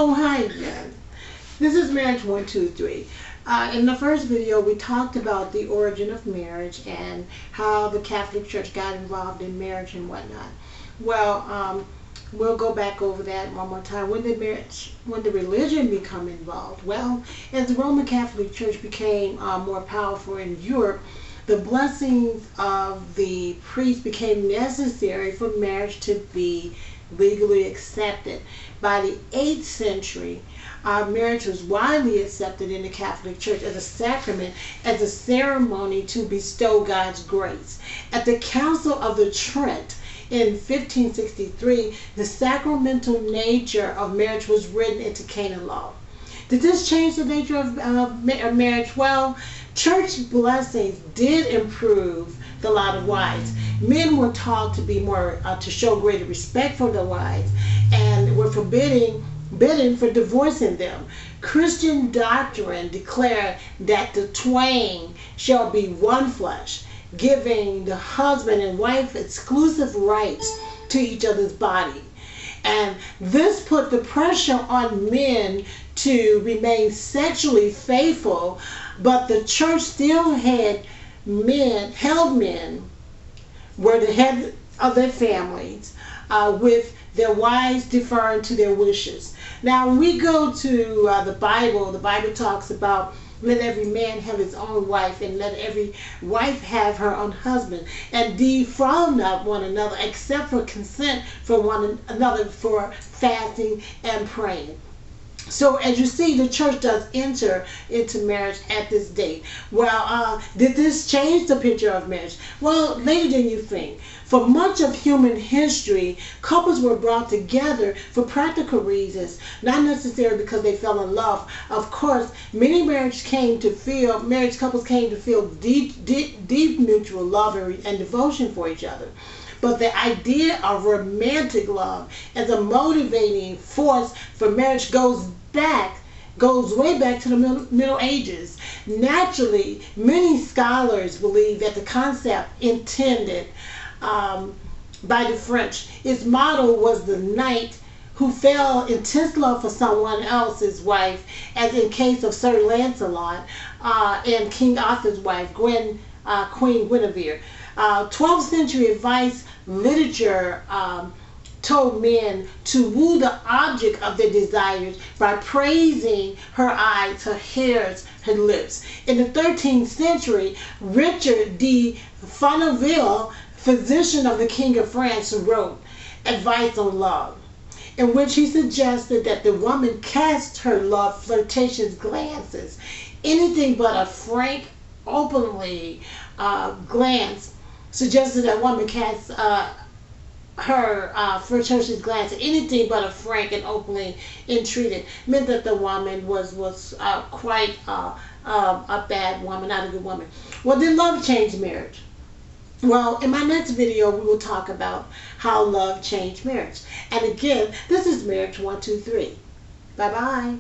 Oh, hi again. This is Marriage123. In the first video, we talked about the origin of marriage and how the Catholic Church got involved in marriage and whatnot. Well, we'll go back over that one more time. When did religion become involved? Well, as the Roman Catholic Church became more powerful in Europe, the blessings of the priest became necessary for marriage to be legally accepted. By the 8th century, marriage was widely accepted in the Catholic Church as a sacrament, as a ceremony to bestow God's grace. At the Council of the Trent in 1563, the sacramental nature of marriage was written into canon law. Did this change the nature of marriage? Well, church blessings did improve the lot of wives. Men were taught to be more, to show greater respect for their wives, and were bidden for divorcing them. Christian doctrine declared that the twain shall be one flesh, giving the husband and wife exclusive rights to each other's body. And this put the pressure on men to remain sexually faithful, but the church still held men were the head of their families, with their wives deferring to their wishes. Now, when we go to the Bible talks about let every man have his own wife, and let every wife have her own husband, and defraud not one another, except for consent from one another for fasting and praying. So as you see, the church does enter into marriage at this date. Well, did this change the picture of marriage? Well, later than you think. For much of human history, couples were brought together for practical reasons, not necessarily because they fell in love. Of course, many marriage couples came to feel deep mutual love and devotion for each other. But the idea of romantic love as a motivating force for marriage goes way back to the Middle Ages. Naturally, many scholars believe that the concept intended by the French, its motto was the knight who fell intense love for someone else's wife, as in case of Sir Lancelot and King Arthur's wife, Queen Guinevere. 12th century advice literature told men to woo the object of their desires by praising her eyes, her hairs, her lips. In the 13th century, Richard de Fonteville, physician of the King of France, wrote Advice on Love, in which he suggested that the woman cast her love flirtatious glances. Anything but a frank, openly glance suggested that woman cast her flirtatious glance. Anything but a frank and openly entreated meant that the woman was quite a bad woman, not a good woman. Well, did love change marriage? Well, in my next video, we will talk about how love changed marriage. And again, this is Marriage123. Bye-bye.